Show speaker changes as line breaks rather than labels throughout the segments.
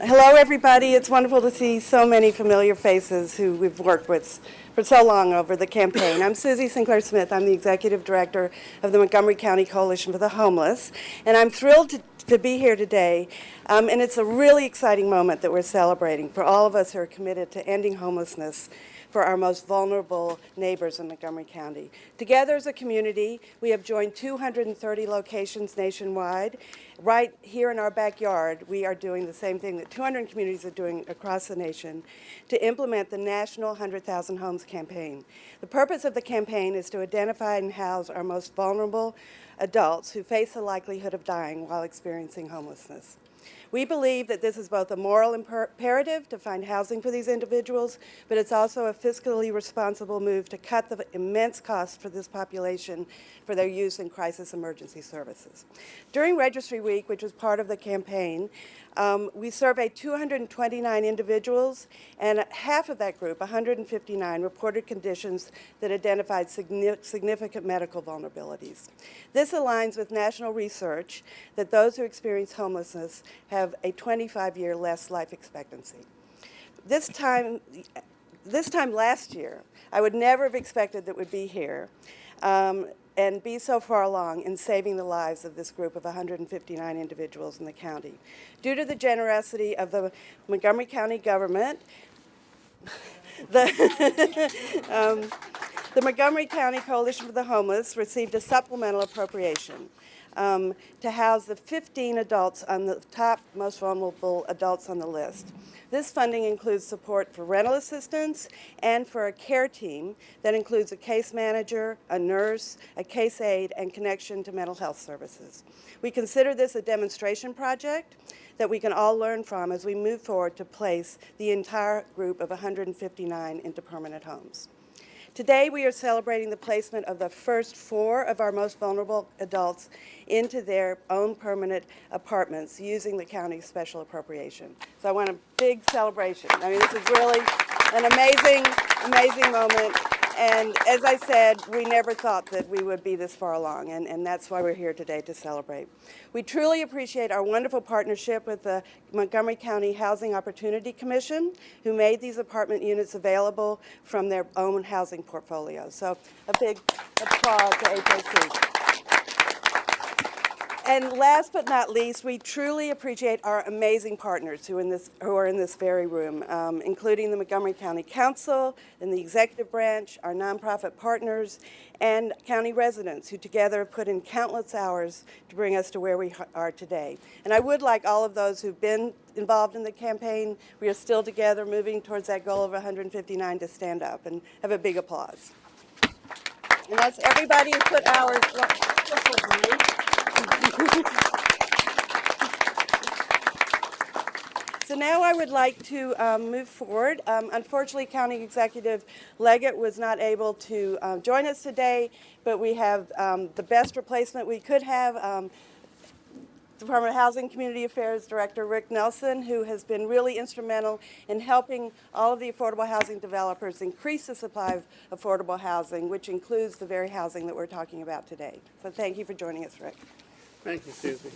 Hello, everybody. It's wonderful to see so many familiar faces who we've worked with for so long over the campaign. I'm Susie Sinclair Smith. I'm the Executive Director of the Montgomery County Coalition for the Homeless, and I'm thrilled to be here today. And it's a really exciting moment that we're celebrating for all of us who are committed to ending homelessness for our most vulnerable neighbors in Montgomery County. Together as a community, we have joined 230 locations nationwide. Right here in our backyard, we are doing the same thing that 200 communities are doing across the nation to implement the national 100,000 Homes Campaign. The purpose of the campaign is to identify and house our most vulnerable adults who face the likelihood of dying while experiencing homelessness. We believe that this is both a moral imperative to find housing for these individuals, but it's also a fiscally responsible move to cut the immense costs for this population for their use in crisis emergency services. During Registry Week, which was part of the campaign, we surveyed 229 individuals, and half of that group, 159, reported conditions that identified significant medical vulnerabilities. This aligns with national research that those who experience homelessness have a 25-year less life expectancy. This time last year, I would never have expected that we'd be here and be so far along in saving the lives of this group of 159 individuals in the county. Due to the generosity of the Montgomery County government, the Montgomery County Coalition for the Homeless received a supplemental appropriation to house the 15 adults on the top most vulnerable adults on the list. This funding includes support for rental assistance and for a care team that includes a case manager, a nurse, a case aide, and connection to mental health services. We consider this a demonstration project that we can all learn from as we move forward to place the entire group of 159 into permanent homes. Today, we are celebrating the placement of the first 4 of our most vulnerable adults into their own permanent apartments using the county's special appropriation. So I want a big celebration. I mean, this is really an amazing moment. And as I said, we never thought that we would be this far along, and that's why we're here today to celebrate. We truly appreciate our wonderful partnership with the Montgomery County Housing Opportunity Commission, who made these apartment units available from their own housing portfolio. So a big applause to HOC. And last but not least, we truly appreciate our amazing partners who are in this very room, including the Montgomery County Council and the executive branch, our nonprofit partners, and county residents who together have put in countless hours to bring us to where we are today. And I would like all of those who've been involved in the campaign, we are still together moving towards that goal of 159, to stand up and have a big applause. And that's everybody who put hours. So now I would like to move forward. Unfortunately, County Executive Leggett was not able to join us today, but we have the best replacement we could have. Department of Housing Community Affairs Director Rick Nelson, who has been really instrumental in helping all of the affordable housing developers increase the supply of affordable housing, which includes the very housing that we're talking about today. So thank you for joining us, Rick.
Thank you, Susie.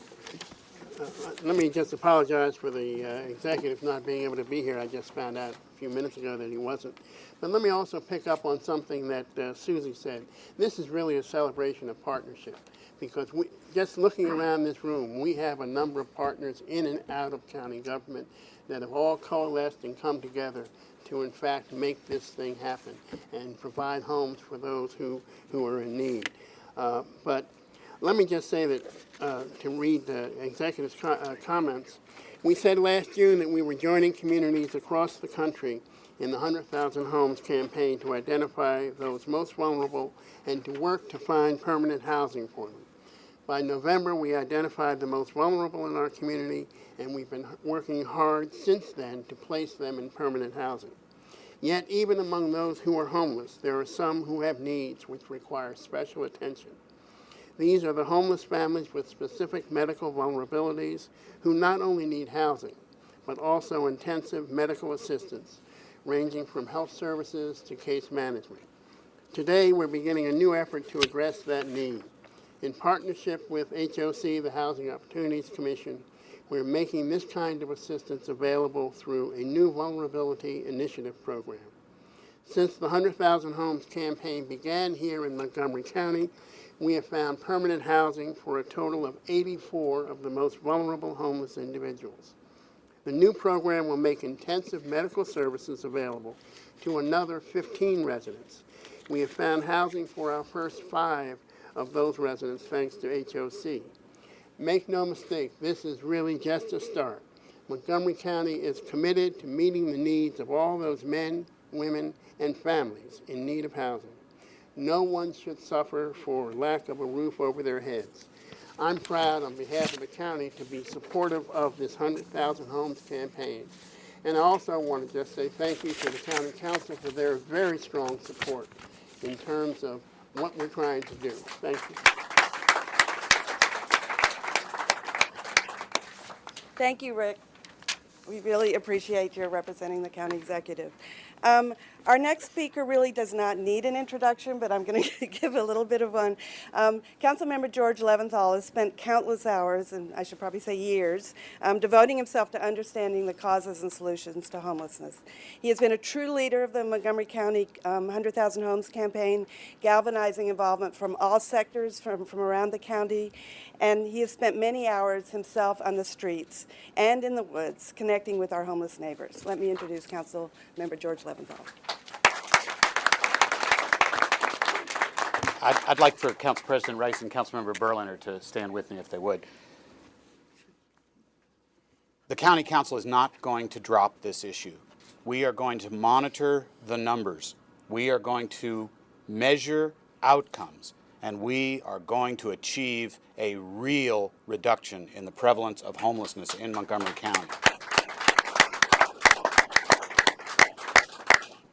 Let me just apologize for the executive not being able to be here. I just found out a few minutes ago that he wasn't. But let me also pick up on something that Susie said. This is really a celebration of partnership, because just looking around this room, we have a number of partners in and out of county government that have all coalesced and come together to, in fact, make this thing happen and provide homes for those who are in need. But let me just say that, to read the executive's comments, we said last June that we were joining communities across the country in the 100,000 Homes campaign to identify those most vulnerable and to work to find permanent housing for them. By November, we identified the most vulnerable in our community, and we've been working hard since then to place them in permanent housing. Yet, even among those who are homeless, there are some who have needs which require special attention. These are the homeless families with specific medical vulnerabilities who not only need housing, but also intensive medical assistance, ranging from health services to case management. Today, we're beginning a new effort to address that need. In partnership with HOC, the Housing Opportunities Commission, we're making this kind of assistance available through a new Vulnerability Initiative program. Since the 100,000 Homes campaign began here in Montgomery County, we have found permanent housing for a total of 84 of the most vulnerable homeless individuals. The new program will make intensive medical services available to another 15 residents. We have found housing for our first 5 of those residents thanks to HOC. Make no mistake, this is really just a start. Montgomery County is committed to meeting the needs of all those men, women, and families in need of housing. No one should suffer for lack of a roof over their heads. I'm proud on behalf of the county to be supportive of this 100,000 Homes campaign. And I also want to just say thank you to the county council for their very strong support in terms of what we're trying to do. Thank you.
Thank you, Rick. We really appreciate your representing the county executive. Our next speaker really does not need an introduction, but I'm going to give a little bit of one. Councilmember George Leventhal has spent countless hours, and I should probably say years, devoting himself to understanding the causes and solutions to homelessness. He has been a true leader of the Montgomery County 100,000 Homes campaign, galvanizing involvement from all sectors from around the county, and he has spent many hours himself on the streets and in the woods, connecting with our homeless neighbors. Let me introduce Councilmember George Leventhal.
I'd like for Council President Rice and Councilmember Berliner to stand with me if they would. The County Council is not going to drop this issue. We are going to monitor the numbers. We are going to measure outcomes, and we are going to achieve a real reduction in the prevalence of homelessness in Montgomery County.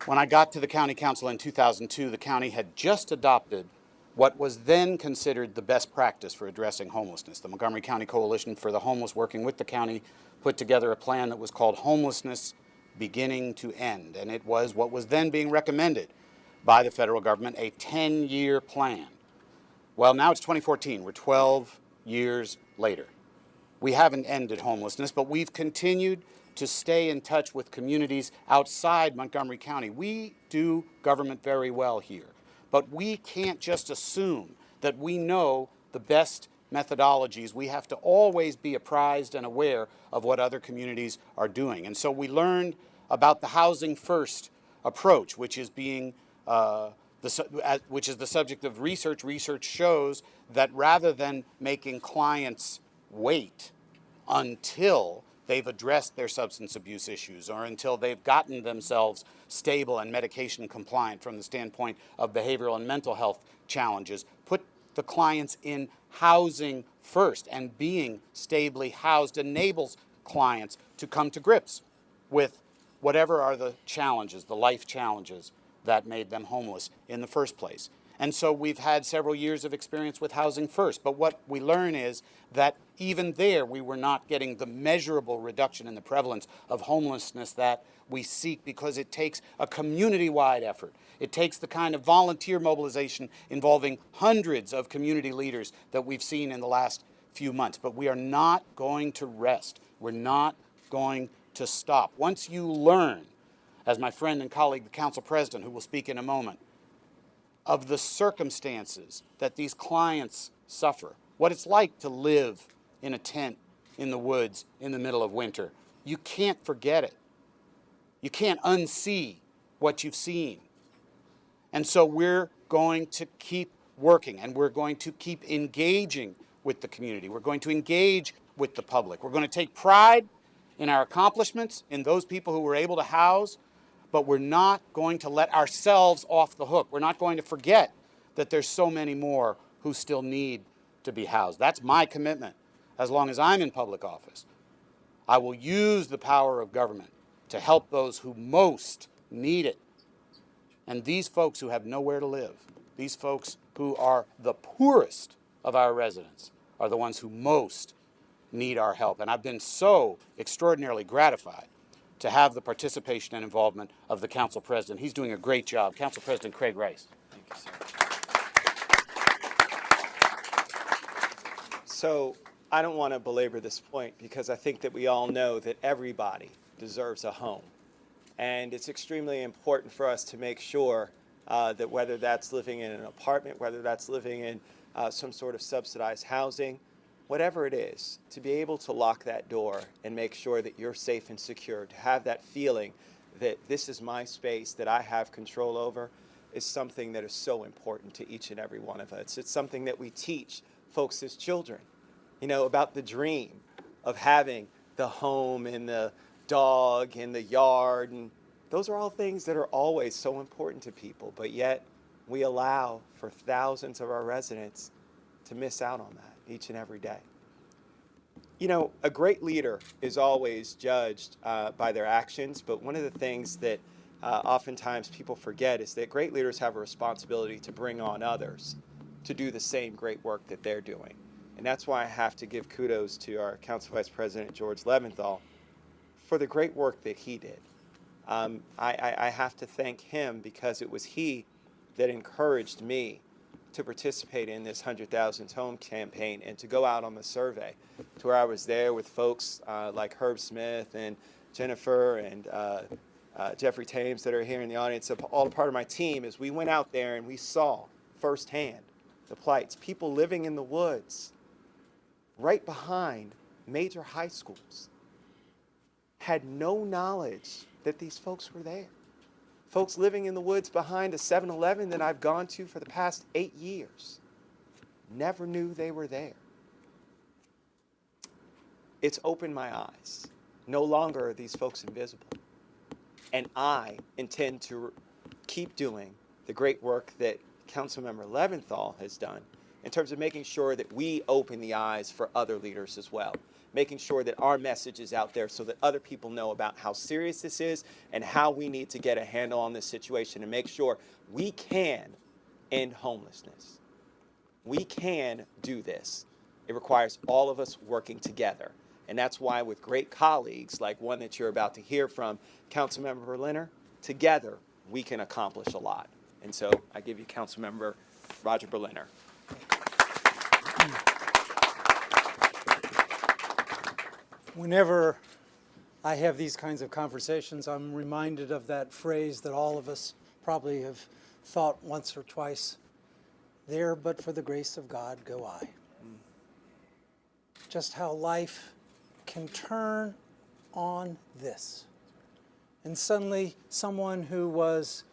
When I got to the County Council in 2002, the county had just adopted what was then considered the best practice for addressing homelessness. The Montgomery County Coalition for the Homeless, working with the county, put together a plan that was called Homelessness Beginning to End, and it was what was then being recommended by the federal government, a 10-year plan. Well, now it's 2014. We're 12 years later. We haven't ended homelessness, but we've continued to stay in touch with communities outside Montgomery County. We do government very well here, but we can't just assume that we know the best methodologies. We have to always be apprised and aware of what other communities are doing. And so we learned about the Housing First approach, which is being which is the subject of research. Research shows that rather than making clients wait until they've addressed their substance abuse issues or until they've gotten themselves stable and medication compliant from the standpoint of behavioral and mental health challenges, put the clients in housing first, and being stably housed enables clients to come to grips with whatever are the challenges, the life challenges that made them homeless in the first place. And so we've had several years of experience with Housing First, but what we learn is that even there we were not getting the measurable reduction in the prevalence of homelessness that we seek, because it takes a community-wide effort. It takes the kind of volunteer mobilization involving hundreds of community leaders that we've seen in the last few months. But we are not going to rest. We're not going to stop. Once you learn, as my friend and colleague, the council president, who will speak in a moment, of the circumstances that these clients suffer, what it's like to live in a tent in the woods in the middle of winter, you can't forget it. You can't unsee what you've seen. And so we're going to keep working, and we're going to keep engaging with the community. We're going to engage with the public. We're going to take pride in our accomplishments, in those people who were able to house, but we're not going to let ourselves off the hook. We're not going to forget that there's so many more who still need to be housed. That's my commitment as long as I'm in public office. I will use the power of government to help those who most need it. And these folks who have nowhere to live, these folks who are the poorest of our residents, are the ones who most need our help. And I've been so extraordinarily gratified to have the participation and involvement of the council president. He's doing a great job. Council President Craig Rice. Thank you, sir.
So I don't want to belabor this point because I think that we all know that everybody deserves a home. And it's extremely important for us to make sure that whether that's living in an apartment, whether that's living in some sort of subsidized housing, whatever it is, to be able to lock that door and make sure that you're safe and secure, to have that feeling that this is my space that I have control over, is something that is so important to each and every one of us. It's something that we teach folks as children, you know, about the dream of having the home and the dog and the yard, and those are all things that are always so important to people, but yet we allow for thousands of our residents to miss out on that each and every day. You know, a great leader is always judged by their actions, but one of the things that oftentimes people forget is that great leaders have a responsibility to bring on others to do the same great work that they're doing. And that's why I have to give kudos to our Council Vice President, George Leventhal, for the great work that he did. I have to thank him because it was he that encouraged me to participate in this 100,000 home campaign and to go out on the survey, to where I was there with folks like Herb Smith and Jennifer and Jeffrey Thames that are here in the audience, all a part of my team, as we went out there and we saw firsthand the plights. People living in the woods right behind major high schools had no knowledge that these folks were there. Folks living in the woods behind a 7-Eleven that I've gone to for the past 8 years never knew they were there. It's opened my eyes. No longer are these folks invisible. And I intend to keep doing the great work that Councilmember Leventhal has done in terms of making sure that we open the eyes for other leaders as well, making sure that our message is out there so that other people know about how serious this is and how we need to get a handle on this situation and make sure we can end homelessness. We can do this. It requires all of us working together. And that's why with great colleagues like one that you're about to hear from, Councilmember Berliner, together we can accomplish a lot. And so I give you Councilmember Roger Berliner.
Whenever I have these kinds of conversations, I'm reminded of that phrase that all of us probably have thought once or twice, there but for the grace of God go I. Just how life can turn on this. And suddenly someone who was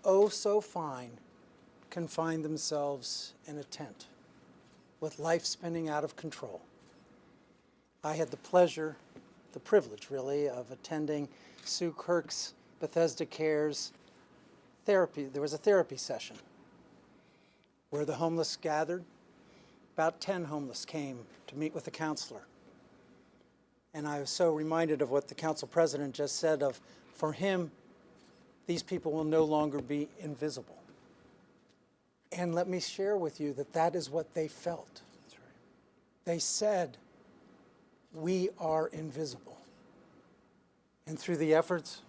oh so fine can find themselves in a tent with life spinning out of control. I had the pleasure, the privilege really, of attending Sue Kirk's Bethesda Cares therapy. There was a therapy session where the homeless gathered. About 10 homeless came to meet with the counselor. And I was so reminded of what the council president just said of, for him, these people will no longer be invisible. And let me share with you that that is what they felt. That's right. They said, we are invisible. And through the efforts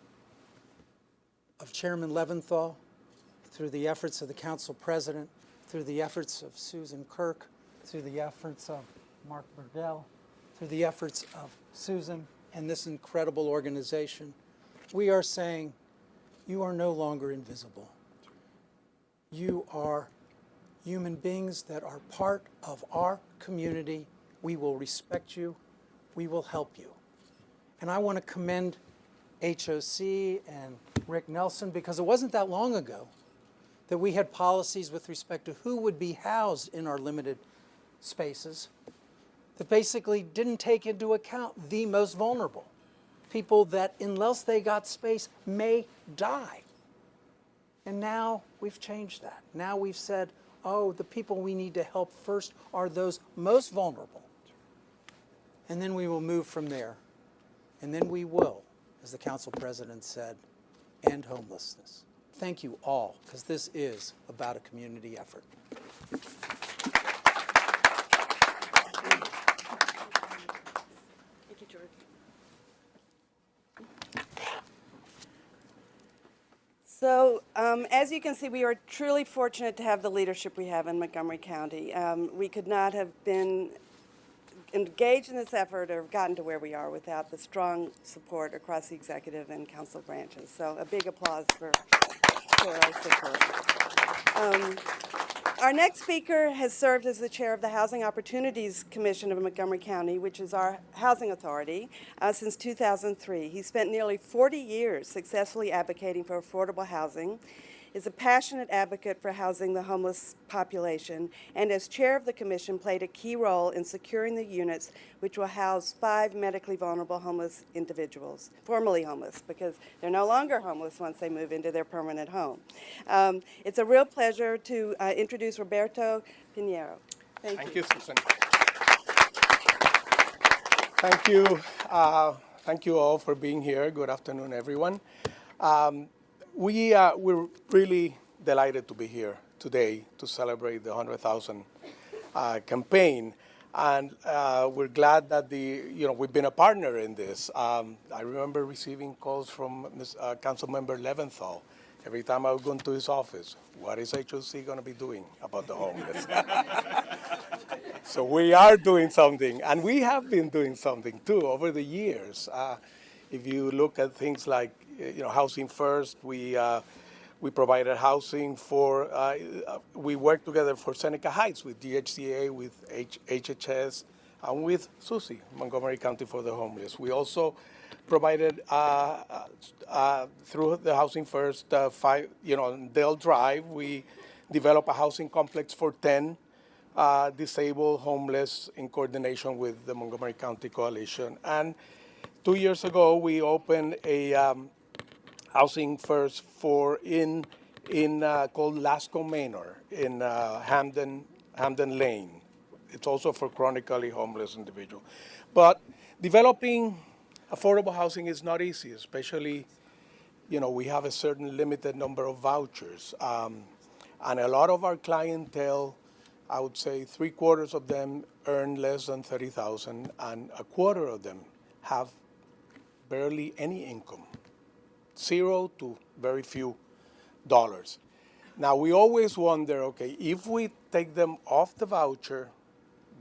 of Chairman Leventhal, through the efforts of the council president, through the efforts of Susan Kirk, through the efforts of Mark Burdell, through the efforts of Susan and this incredible organization, we are saying, you are no longer invisible. You are human beings that are part of our community. We will respect you. We will help you. And I want to commend HOC and Rick Nelson, because it wasn't that long ago that we had policies with respect to who would be housed in our limited spaces that basically didn't take into account the most vulnerable, people that unless they got space may die. And now we've changed that. Now we've said, oh, the people we need to help first are those most vulnerable. And then we will move from there. And then we will, as the council president said, end homelessness. Thank you all, because this is about a community effort.
Thank you, George. So, as you can see, we are truly fortunate to have the leadership we have in Montgomery County. We could not have been engaged in this effort or gotten to where we are without the strong support across the executive and council branches. So a big applause for our support. Our next speaker has served as the chair of the Housing Opportunities Commission of Montgomery County, which is our housing authority, since 2003. He spent nearly 40 years successfully advocating for affordable housing, is a passionate advocate for housing the homeless population, and as chair of the commission played a key role in securing the units which will house 5 medically vulnerable homeless individuals, formerly homeless, because they're no longer homeless once they move into their permanent home. It's a real pleasure to introduce Roberto Pinheiro.
Thank you, Susan. Thank you. Thank you all for being here. Good afternoon, everyone. We're really delighted to be here today to celebrate the 100,000 campaign, and we're glad that we've been a partner in this. I remember receiving calls from Councilmember Leventhal every time I would go into his office. What is HOC going to be doing about the homeless? So we are doing something, and we have been doing something too over the years. If you look at things like Housing First, we provided housing for, we worked together for Seneca Heights with DHCA, with HHS, and with SUSI, Montgomery County for the Homeless. We also provided, through the Housing First, Dale Drive, we developed a housing complex for 10 disabled homeless in coordination with the Montgomery County Coalition. And 2 years ago, we opened a Housing First for called Lasco Manor in Hamden Lane. It's also for chronically homeless individuals. But developing affordable housing is not easy, especially, we have a certain limited number of vouchers. And a lot of our clientele, I would say 3/4 of them earn less than $30,000, and 1/4 of them have barely any income. 0 to very few dollars. Now, we always wonder, okay, if we take them off the voucher,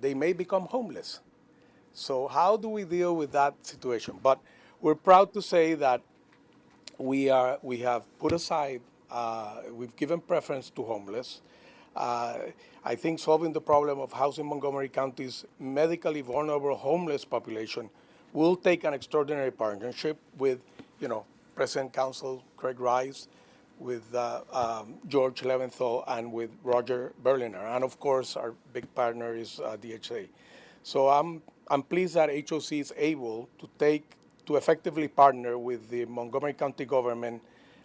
they may become homeless. So how do we deal with that situation? But we're proud to say that we have put aside, we've given preference to homeless. I think solving the problem of housing Montgomery County's medically vulnerable homeless population will take an extraordinary partnership with, President Council Craig Rice, with George Leventhal, and with Roger Berliner. And of course, our big partner is DHA. So I'm pleased that HOC is able to effectively partner with the Montgomery County government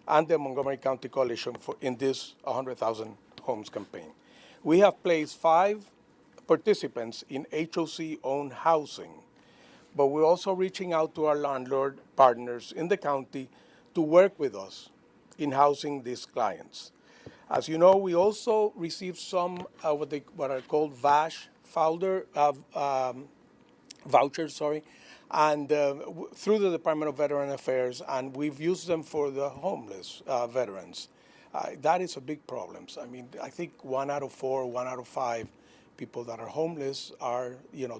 and the Montgomery County Coalition in this 100,000 homes campaign. We have placed 5 participants in HOC-owned housing, but we're also reaching out to our landlord partners in the county to work with us in housing these clients. As you know, we also received some what are called VASH vouchers, and through the Department of Veteran Affairs, and we've used them for the homeless veterans. That is a big problem. I mean, I think 1 out of 4, 1 out of 5 people that are homeless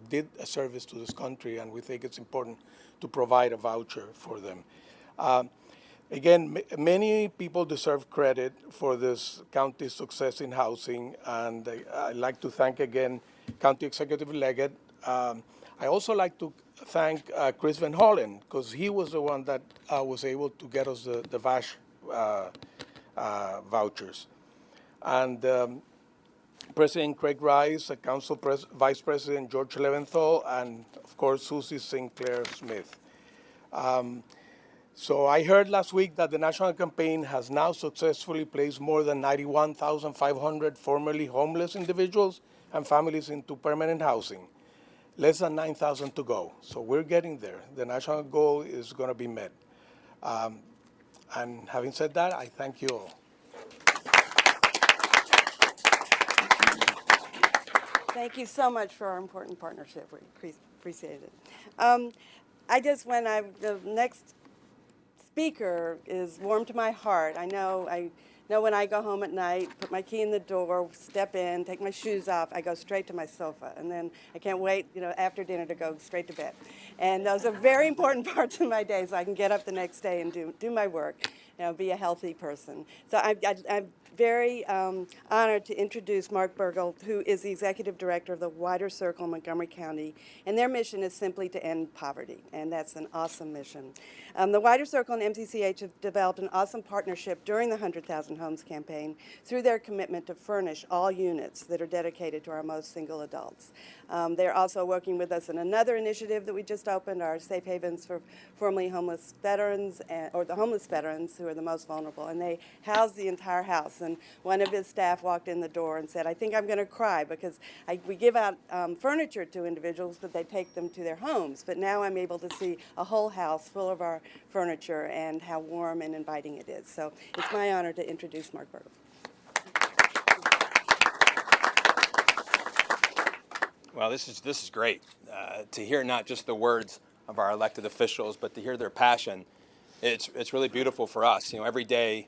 did a service to this country, and we think it's important to provide a voucher for them. Again, many people deserve credit for this county's success in housing, and I'd like to thank again County Executive Leggett. I also like to thank Chris Van Hollen, because he was the one that was able to get us the VASH vouchers. And President Craig Rice, Council Vice President George Leventhal, and of course Susie Sinclair Smith. So I heard last week that the national campaign has now successfully placed more than 91,500 formerly homeless individuals and families into permanent housing. Less than 9,000 to go. So we're getting there. The national goal is going to be met. And having said that, I thank you all.
Thank you so much for our important partnership. We appreciate it. The next speaker is warm to my heart. I know I know when I go home at night, put my key in the door, step in, take my shoes off, I go straight to my sofa. And then I can't wait, after dinner to go straight to bed. And those are very important parts of my day so I can get up the next day and do my work, be a healthy person. So I'm very honored to introduce Mark Burgle, who is the Executive Director of the Wider Circle in Montgomery County, and their mission is simply to end poverty, and that's an awesome mission. The Wider Circle and MCCH have developed an awesome partnership during the 100,000 Homes campaign through their commitment to furnish all units that are dedicated to our most single adults. They're also working with us in another initiative that we just opened, our Safe Havens for formerly homeless veterans, or the homeless veterans who are the most vulnerable, and they house the entire house. And one of his staff walked in the door and said, I think I'm going to cry because we give out furniture to individuals that they take them to their homes, but now I'm able to see a whole house full of our furniture and how warm and inviting it is. So it's my honor to introduce Mark Burgle.
Well, this is great to hear not just the words of our elected officials, but to hear their passion. It's really beautiful for us. Every day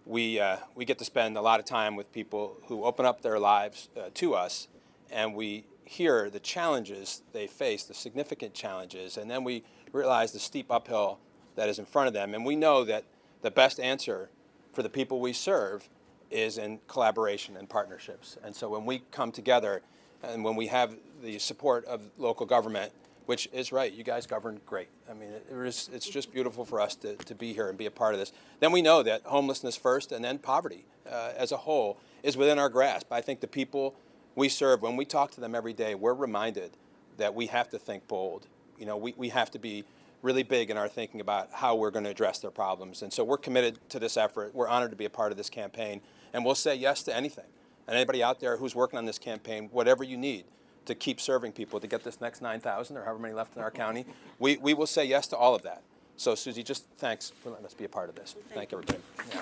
we get to spend a lot of time with people who open up their lives to us, and we hear the challenges they face, the significant challenges, and then we realize the steep uphill that is in front of them. And we know that the best answer for the people we serve is in collaboration and partnerships. And so when we come together and when we have the support of local government, which is right, you guys govern great. I mean, it's just beautiful for us to be here and be a part of this. Then we know that homelessness first and then poverty as a whole is within our grasp. I think the people we serve, when we talk to them every day, we're reminded that we have to think bold. We have to be really big in our thinking about how we're going to address their problems. And so we're committed to this effort. We're honored to be a part of this campaign, and we'll say yes to anything. And anybody out there who's working on this campaign, whatever you need to keep serving people, to get this next 9,000 or however many left in our county, we will say yes to all of that. So, Susie, just thanks for letting us be a part of this. Thank everybody. Yeah.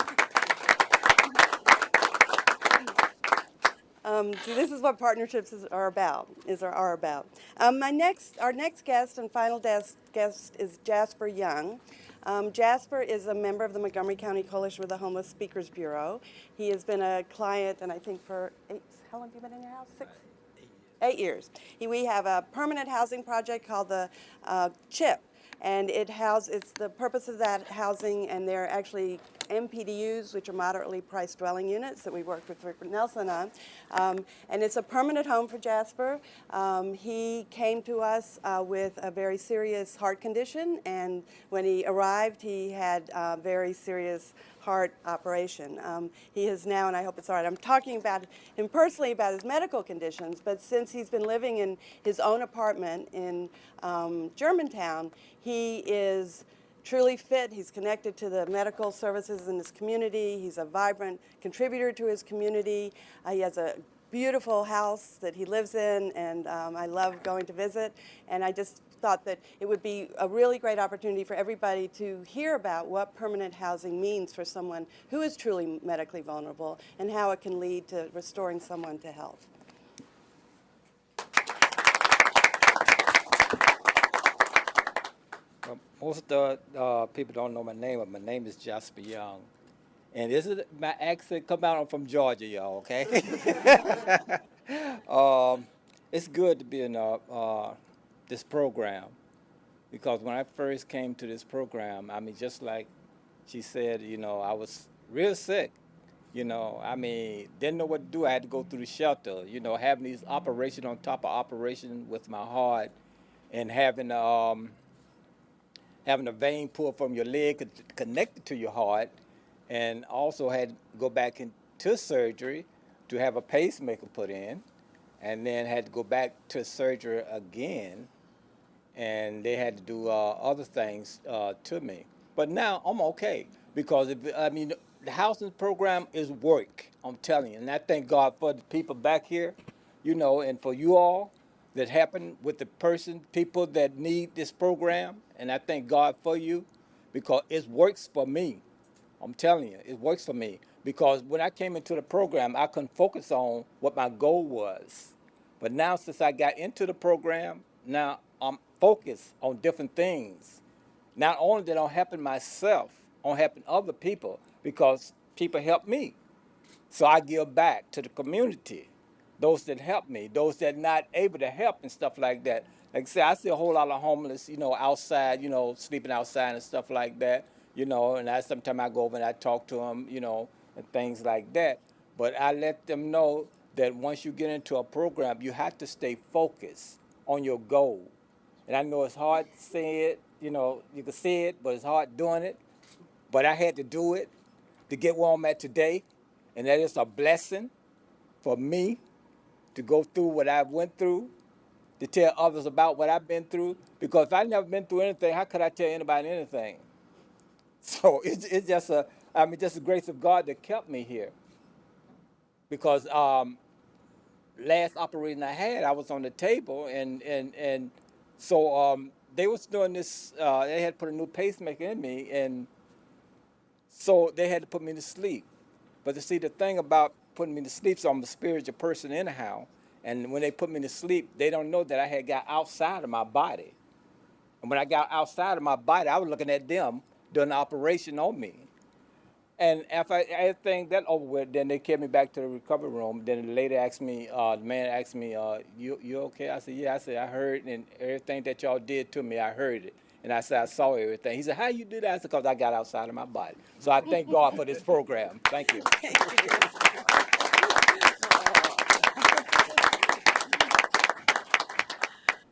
So this is what partnerships are about. Our next guest and final guest is Jasper Young. Jasper is a member of the Montgomery County Coalition with the Homeless Speakers Bureau. He has been a client, and I think for how long have you been in your house? 8 years. We have a permanent housing project called the CHIP, and it's the purpose of that housing, and they're actually MPDUs, which are moderately priced dwelling units that we worked with Rick Nelson on. And it's a permanent home for Jasper. He came to us with a very serious heart condition, and when he arrived, he had a very serious heart operation. He is now, and I hope it's all right, I'm talking about him personally about his medical conditions, but since he's been living in his own apartment in Germantown, he is truly fit. He's connected to the medical services in his community. He's a vibrant contributor to his community. He has a beautiful house that he lives in, and I love going to visit. And I just thought that it would be a really great opportunity for everybody to hear about what permanent housing means for someone who is truly medically vulnerable and how it can lead to restoring someone to health.
Most of the people don't know my name, but my name is Jasper Young. And this is my accent come out. I'm from Georgia, y'all, okay? It's good to be in this program because when I first came to this program, I mean, just like she said, I was real sick. Didn't know what to do. I had to go through the shelter, having these operation on top of operation with my heart and having a vein pulled from your leg connected to your heart, and also had to go back into surgery to have a pacemaker put in, and then had to go back to surgery again, and they had to do other things to me. But now I'm okay because, the housing program is work, I'm telling you, and I thank God for the people back here, and for you all that happened with the people that need this program. And I thank God for you because it works for me. I'm telling you, it works for me. Because when I came into the program, I couldn't focus on what my goal was. But now since I got into the program, now I'm focused on different things. Not only that I'm helping myself, I'm helping other people because people help me. So I give back to the community, those that help me, those that not able to help and stuff like that. Like I say, I see a whole lot of homeless, outside, sleeping outside and stuff like that, and sometimes I go over and I talk to them, and things like that. But I let them know that once you get into a program, you have to stay focused on your goal. And I know it's hard to say it, you can say it, but it's hard doing it. But I had to do it to get where I'm at today. And that is a blessing for me to go through what I went through, to tell others about what I've been through. Because if I've never been through anything, how could I tell anybody anything? So it's just just the grace of God that kept me here. Because last operating I had, I was on the table, and so they was doing this. They had put a new pacemaker in me, and so they had to put me to sleep. But to see the thing about putting me to sleep, so I'm a spiritual person anyhow. And when they put me to sleep, they don't know that I had got outside of my body. And when I got outside of my body, I was looking at them doing the operation on me. And after everything that over with, then they carried me back to the recovery room. Then the lady asked me, the man asked me, you okay? I said, yeah. I said, I heard, and everything that y'all did to me, I heard it. And I said, I saw everything. He said, how you do that? I said, because I got outside of my body. So I thank God for this program. Thank you.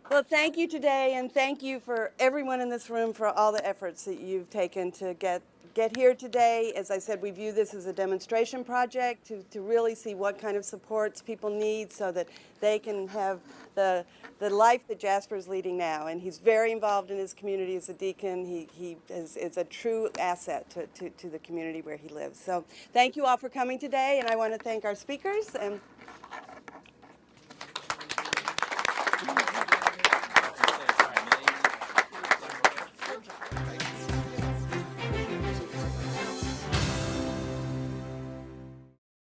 Well, thank you today, and thank you for everyone in this room for all the efforts that you've taken to get here today. As I said, we view this as a demonstration project to really see what kind of supports people need so that they can have the life that Jasper is leading now. And he's very involved in his community as a deacon. He is a true asset to the community where he lives. So thank you all for coming today, and I want to thank our speakers. And